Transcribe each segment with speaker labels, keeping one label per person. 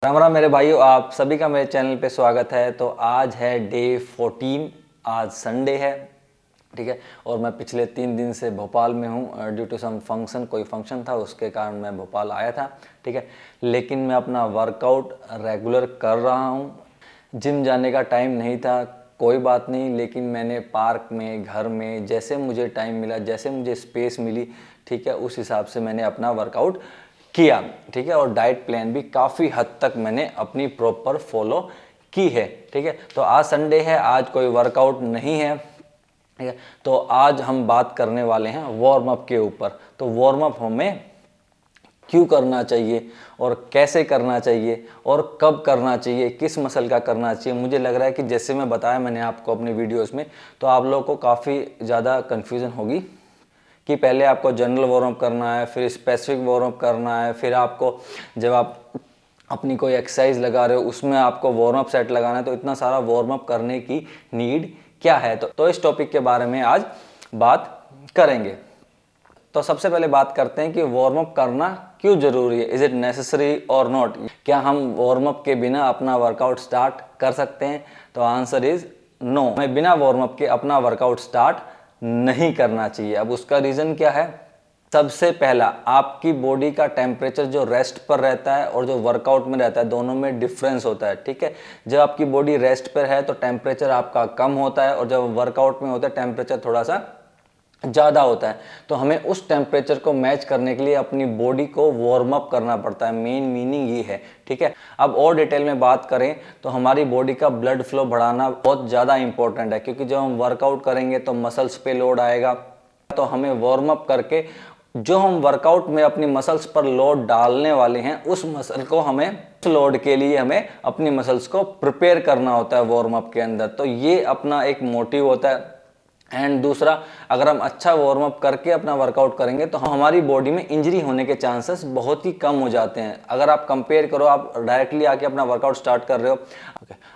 Speaker 1: राम राम मेरे भाइयों, आप सभी का मेरे चैनल पे स्वागत है। तो आज है डे 14, आज संडे है, ठीक है। और मैं पिछले 3 दिन से भोपाल में हूँ ड्यू टू सम फंक्शन, कोई फंक्शन था उसके कारण मैं भोपाल आया था, ठीक है। लेकिन मैं अपना वर्कआउट रेगुलर कर रहा हूँ। जिम जाने का टाइम नहीं था, कोई बात नहीं, लेकिन मैंने पार्क में, घर में, जैसे मुझे टाइम मिला, जैसे मुझे स्पेस मिली, ठीक है, उस हिसाब से मैंने अपना वर्कआउट किया, ठीक है। और डाइट प्लान भी काफ़ी हद तक मैंने अपनी प्रॉपर फॉलो की है, ठीक है। तो आज संडे है, आज कोई वर्कआउट नहीं है, ठीक है। तो आज हम बात करने वाले हैं वार्म अप के ऊपर। तो वार्म अप हमें क्यों करना चाहिए और कैसे करना चाहिए और कब करना चाहिए, किस मसल का करना चाहिए। मुझे लग रहा है कि जैसे मैं बताया मैंने आपको अपनी वीडियोस में, तो आप लोगों को काफ़ी ज़्यादा कन्फ्यूज़न होगी कि पहले आपको जनरल वार्म अप करना है, फिर स्पेसिफिक वार्म अप करना है, फिर आपको जब आप अपनी कोई एक्सरसाइज लगा रहे हो उसमें आपको वार्म अप सेट लगाना है। तो इतना सारा वार्म अप करने की नीड क्या है, तो इस टॉपिक के बारे में आज बात करेंगे। तो सबसे पहले बात करते हैं कि वार्म अप करना क्यों जरूरी है। इज इट नेसेसरी और नॉट। क्या हम वार्म अप के बिना अपना वर्कआउट स्टार्ट कर सकते हैं? तो आंसर इज नो। हमें बिना वार्म अप के अपना वर्कआउट स्टार्ट नहीं करना चाहिए। अब उसका रीज़न क्या है? सबसे पहला, आपकी बॉडी का टेम्परेचर जो रेस्ट पर रहता है और जो वर्कआउट में रहता है, दोनों में डिफरेंस होता है, ठीक है। जब आपकी बॉडी रेस्ट पर है तो टेम्परेचर आपका कम होता है, और जब वर्कआउट में होता है टेम्परेचर थोड़ा सा ज़्यादा होता है। तो हमें उस टेम्परेचर को मैच करने के लिए अपनी बॉडी को वार्म अप करना पड़ता है। मेन मीनिंग ये है, ठीक है। अब और डिटेल में बात करें तो हमारी बॉडी का ब्लड फ्लो बढ़ाना बहुत ज़्यादा इंपॉर्टेंट है, क्योंकि जब हम वर्कआउट करेंगे तो मसल्स पे लोड आएगा। तो हमें वार्म अप करके जो हम वर्कआउट में अपनी मसल्स पर लोड डालने वाले हैं, उस मसल को हमें, उस लोड के लिए हमें अपनी मसल्स को प्रिपेयर करना होता है वार्म अप के अंदर। तो ये अपना एक मोटिव होता है। एंड दूसरा, अगर हम अच्छा वार्म अप करके अपना वर्कआउट करेंगे तो हमारी बॉडी में इंजरी होने के चांसेस बहुत ही कम हो जाते हैं। अगर आप कंपेयर करो, आप डायरेक्टली आके अपना वर्कआउट स्टार्ट कर रहे हो,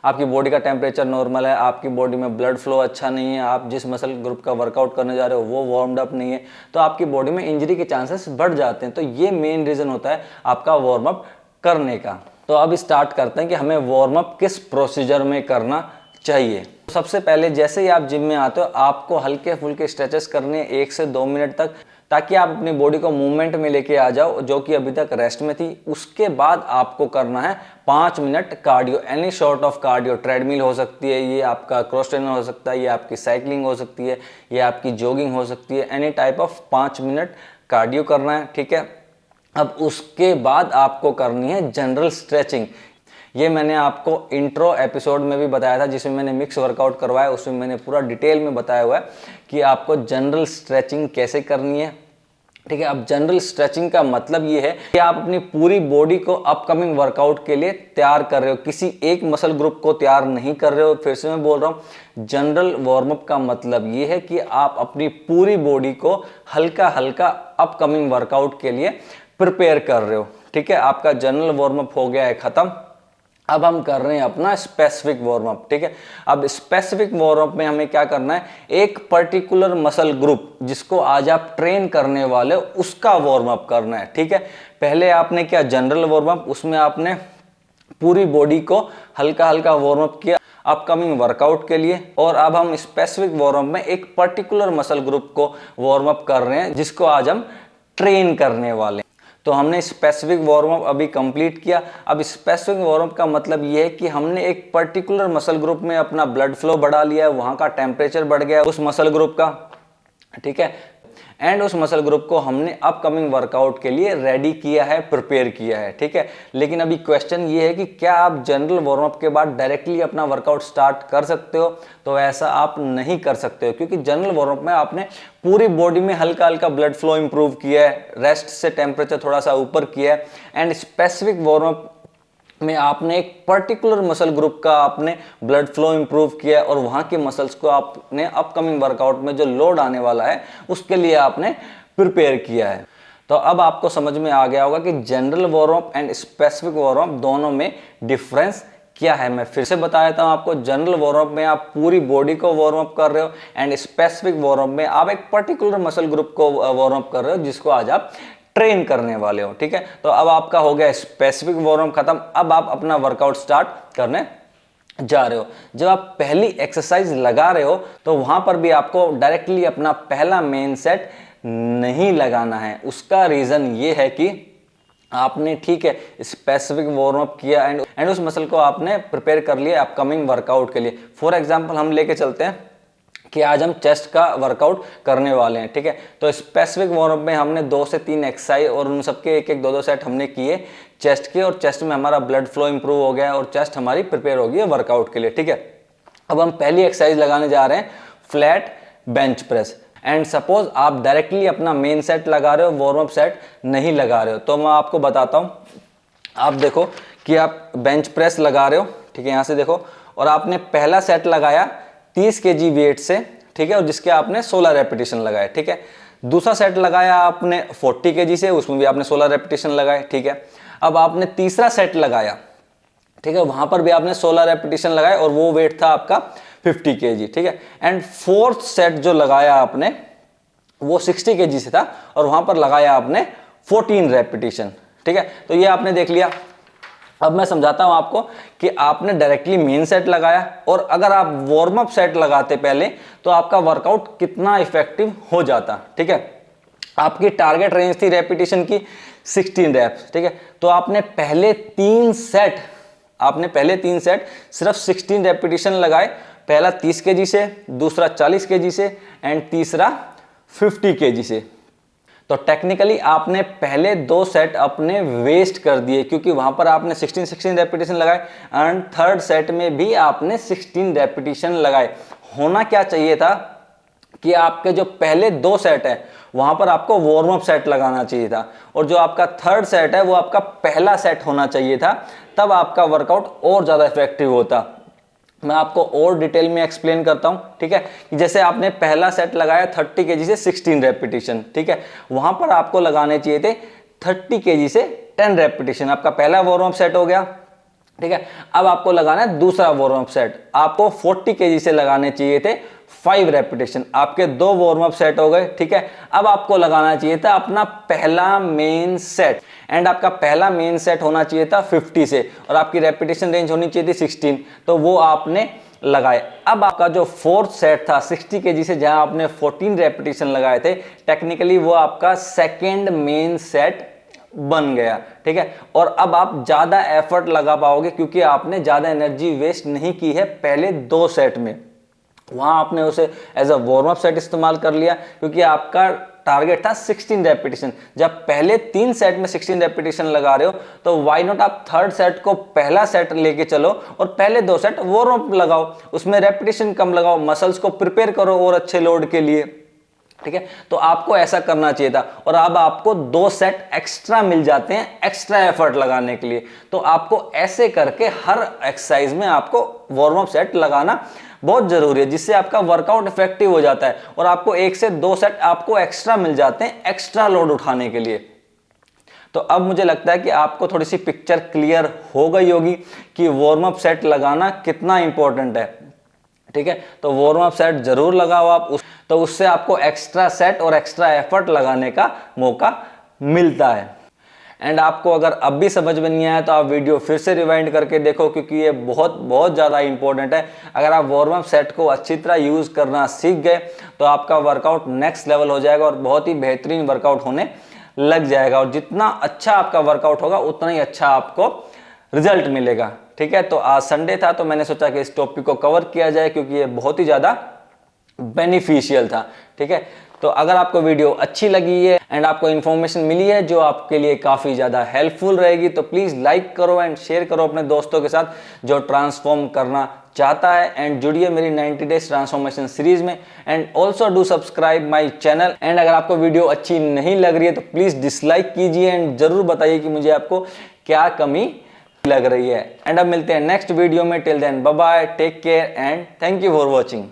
Speaker 1: आपकी बॉडी का टेम्परेचर नॉर्मल है, आपकी बॉडी में ब्लड फ्लो अच्छा नहीं है, आप जिस मसल ग्रुप का वर्कआउट करने जा रहे हो वो वार्म्ड अप नहीं है, तो आपकी बॉडी में इंजरी के चांसेस बढ़ जाते हैं। तो ये मेन रीज़न होता है आपका वार्म अप करने का। तो अब स्टार्ट करते हैं कि हमें वार्म अप किस प्रोसीजर में करना चाहिए। सबसे पहले जैसे ही आप जिम में आते हो, आपको हल्के फुल्के स्ट्रेचेस करने 1 से 2 मिनट तक, ताकि आप अपनी बॉडी को मूवमेंट में लेके आ जाओ, जो कि अभी तक रेस्ट में थी। उसके बाद आपको करना है 5 minute cardio, any sort of cardio. Treadmill हो सकती है, ये आपका क्रॉस ट्रेनर हो सकता है, ये आपकी साइकिलिंग हो सकती है, ये आपकी जॉगिंग हो सकती है, any type of 5 minute cardio करना है, ठीक है। अब उसके बाद आपको करनी है जनरल स्ट्रेचिंग। ये मैंने आपको इंट्रो एपिसोड में भी बताया था, जिसमें मैंने मिक्स वर्कआउट करवाया। उसमें मैंने पूरा डिटेल में बताया हुआ है कि आपको जनरल स्ट्रेचिंग कैसे करनी है, ठीक है। अब जनरल स्ट्रेचिंग का मतलब ये है कि आप अपनी पूरी बॉडी को अपकमिंग वर्कआउट के लिए तैयार कर रहे हो, किसी एक मसल ग्रुप को तैयार नहीं कर रहे हो। फिर से मैं बोल रहा हूँ, जनरल वार्म अप का मतलब ये है कि आप अपनी पूरी बॉडी को हल्का हल्का अपकमिंग वर्कआउट के लिए प्रिपेयर कर रहे हो, ठीक है। आपका जनरल वार्म अप हो गया है खत्म। अब हम कर रहे हैं अपना स्पेसिफिक वार्म अप, ठीक है। अब स्पेसिफिक वार्म अप में हमें क्या करना है, एक पर्टिकुलर मसल ग्रुप जिसको आज आप ट्रेन करने वाले हो, उसका वार्म अप करना है, ठीक है। पहले आपने क्या, जनरल वार्म अप, उसमें आपने पूरी बॉडी को हल्का हल्का वार्म अप किया अपकमिंग वर्कआउट के लिए। और अब हम स्पेसिफिक वार्म अप में एक पर्टिकुलर मसल ग्रुप को वार्म अप कर रहे हैं, जिसको आज हम ट्रेन करने वाले हैं। तो हमने स्पेसिफिक वार्म अप अभी कंप्लीट किया। अब स्पेसिफिक वार्म अप का मतलब ये है कि हमने एक पर्टिकुलर मसल ग्रुप में अपना ब्लड फ्लो बढ़ा लिया है, वहां का टेम्परेचर बढ़ गया उस मसल ग्रुप का, ठीक है। एंड उस मसल ग्रुप को हमने अपकमिंग वर्कआउट के लिए रेडी किया है, प्रिपेयर किया है, ठीक है। लेकिन अभी क्वेश्चन ये है कि क्या आप जनरल वार्म अप के बाद डायरेक्टली अपना वर्कआउट स्टार्ट कर सकते हो? तो ऐसा आप नहीं कर सकते हो, क्योंकि जनरल वार्म अप में आपने पूरी बॉडी में हल्का हल्का ब्लड फ्लो इंप्रूव किया है, रेस्ट से टेम्परेचर थोड़ा सा ऊपर किया है। एंड स्पेसिफिक वार्म अप में आपने एक पर्टिकुलर मसल ग्रुप का आपने ब्लड फ्लो इंप्रूव किया, और वहां के मसल्स को आपने अपकमिंग वर्कआउट में जो लोड आने वाला है उसके लिए आपने प्रिपेयर किया है। तो अब आपको समझ में आ गया होगा कि general warm up and specific warm up दोनों में डिफरेंस क्या है। मैं फिर से बता देता हूं आपको, जनरल वार्म अप में आप पूरी बॉडी को वार्म अप कर रहे हो, एंड स्पेसिफिक वार्म अप में आप एक पर्टिकुलर मसल ग्रुप को वार्म अप कर रहे हो, जिसको आज आप ट्रेन करने वाले हो। ठीक है, तो अब आपका हो गया स्पेसिफिक वार्म अप खत्म, अब आप अपना वर्कआउट स्टार्ट करने जा रहे हो। जब आप पहली एक्सरसाइज लगा रहे हो तो वहां पर भी आपको डायरेक्टली अपना पहला मेन सेट नहीं लगाना है। उसका रीजन ये है कि आपने, ठीक है, स्पेसिफिक वार्म अप किया एंड उस मसल को आपने प्रिपेयर कर लिया अपकमिंग वर्कआउट के लिए। फॉर एग्जांपल हम लेके चलते हैं कि आज हम चेस्ट का वर्कआउट करने वाले हैं। ठीक है, तो स्पेसिफिक वार्म अप में हमने 2 से 3 एक्सरसाइज और उन सबके एक एक 2-2 सेट हमने किए चेस्ट के, और चेस्ट में हमारा ब्लड फ्लो इंप्रूव हो गया और चेस्ट हमारी प्रिपेयर हो गई है वर्कआउट के लिए। ठीक है, अब हम पहली एक्सरसाइज लगाने जा रहे हैं flat bench press. And suppose आप डायरेक्टली अपना मेन सेट लगा रहे हो, वार्म अप सेट नहीं लगा रहे हो, तो मैं आपको बताता हूं। आप देखो कि आप बेंच प्रेस लगा रहे हो, ठीक है, यहां से देखो, और आपने पहला सेट लगाया 30 kg वेट से, ठीक है, और जिसके आपने 16 रेपिटेशन लगाए। ठीक है, दूसरा सेट लगाया आपने 40 kg से, उसमें भी आपने 16 रेपिटेशन लगाए। ठीक है, अब आपने तीसरा सेट लगाया, ठीक है, वहां पर भी आपने 16 रेपिटेशन लगाए और वो वेट था आपका 50 kg। ठीक है, एंड फोर्थ सेट जो लगाया आपने वो 60 kg से था और वहां पर लगाया आपने 14 रेपिटेशन। ठीक है, तो ये आपने देख लिया। अब मैं समझाता हूं आपको कि आपने डायरेक्टली मेन सेट लगाया और अगर आप वार्म अप सेट लगाते पहले तो आपका वर्कआउट कितना इफेक्टिव हो जाता। ठीक है, आपकी टारगेट रेंज थी रेपिटेशन की 16 रेप्स। ठीक है, तो आपने पहले तीन सेट सिर्फ 16 रेपिटेशन लगाए। पहला 30 kg से, दूसरा 40 kg से एंड तीसरा 50 kg से। तो टेक्निकली आपने पहले 2 सेट अपने वेस्ट कर दिए क्योंकि वहां पर आपने 16 रेपिटेशन लगाए एंड थर्ड सेट में भी आपने 16 रेपिटेशन लगाए। होना क्या चाहिए था कि आपके जो पहले 2 सेट है वहां पर आपको वार्म अप सेट लगाना चाहिए था और जो आपका थर्ड सेट है वो आपका पहला सेट होना चाहिए था, तब आपका वर्कआउट और ज्यादा इफेक्टिव होता। मैं आपको और डिटेल में एक्सप्लेन करता हूं। ठीक है, जैसे आपने पहला सेट लगाया 30 kg से 16 रेपिटेशन। ठीक है, वहां पर आपको लगाने चाहिए थे 30 kg से 10 रेपिटेशन। आपका पहला वार्म अप सेट हो गया। ठीक है, अब आपको लगाना है दूसरा वार्म अप सेट। आपको 40 kg से लगाने चाहिए थे 5 रेपिटेशन। आपके 2 वार्म अप सेट हो गए। ठीक है, अब आपको लगाना चाहिए था अपना पहला मेन सेट एंड आपका पहला मेन सेट होना चाहिए था 50 से और आपकी रेपिटेशन रेंज होनी चाहिए थी 16, तो वो आपने लगाए। अब आपका जो फोर्थ सेट था 60 kg से, जहां आपने 14 रेपिटेशन लगाए थे, टेक्निकली वो आपका सेकेंड मेन सेट बन गया। ठीक है, और अब आप ज्यादा एफर्ट लगा पाओगे क्योंकि आपने ज्यादा एनर्जी वेस्ट नहीं की है पहले 2 सेट में। वहां आपने उसे as a warm up set इस्तेमाल कर लिया क्योंकि आपका टारगेट था 16 रेपिटेशन। जब पहले 3 सेट में 16 रेपिटेशन लगा रहे हो तो व्हाई नॉट आप थर्ड सेट को पहला सेट लेके चलो और पहले 2 सेट वार्म अप लगाओ, उसमें रेपिटेशन कम लगाओ, मसल्स को प्रिपेयर करो और अच्छे लोड के लिए। ठीक है, तो आपको ऐसा करना चाहिए था और अब आपको 2 सेट एक्स्ट्रा मिल जाते हैं एक्स्ट्रा एफर्ट लगाने के लिए। तो आपको ऐसे करके हर एक्सरसाइज में आपको वार्म अप सेट लगाना बहुत जरूरी है, जिससे आपका वर्कआउट इफेक्टिव हो जाता है और आपको 1 से 2 सेट आपको एक्स्ट्रा मिल जाते हैं एक्स्ट्रा लोड उठाने के लिए। तो अब मुझे लगता है कि आपको थोड़ी सी पिक्चर क्लियर हो गई होगी कि वार्म अप सेट लगाना कितना इंपॉर्टेंट है। ठीक है, तो वार्म अप सेट जरूर लगाओ आप, तो उससे आपको एक्स्ट्रा सेट और एक्स्ट्रा एफर्ट लगाने का मौका मिलता है। एंड आपको अगर अब भी समझ में नहीं आया तो आप वीडियो फिर से रिवाइंड करके देखो क्योंकि ये बहुत ज़्यादा इंपॉर्टेंट है। अगर आप वार्म अप सेट को अच्छी तरह यूज़ करना सीख गए तो आपका वर्कआउट नेक्स्ट लेवल हो जाएगा और बहुत ही बेहतरीन वर्कआउट होने लग जाएगा और जितना अच्छा आपका वर्कआउट होगा उतना ही अच्छा आपको रिजल्ट मिलेगा। ठीक है, तो आज संडे था तो मैंने सोचा कि इस टॉपिक को कवर किया जाए क्योंकि ये बहुत ही ज़्यादा बेनिफिशियल था। ठीक है, तो अगर आपको वीडियो अच्छी लगी है एंड आपको इन्फॉर्मेशन मिली है जो आपके लिए काफ़ी ज़्यादा हेल्पफुल रहेगी तो प्लीज़ लाइक करो एंड शेयर करो अपने दोस्तों के साथ जो ट्रांसफॉर्म करना चाहता है। एंड जुड़िए मेरी 90 डेज ट्रांसफॉर्मेशन सीरीज में and also do subscribe my channel. And अगर आपको वीडियो अच्छी नहीं लग रही है तो प्लीज़ डिसलाइक कीजिए एंड ज़रूर बताइए कि मुझे आपको क्या कमी लग रही है। एंड अब मिलते हैं नेक्स्ट वीडियो में। Till then bye bye, take care and thank you for watching.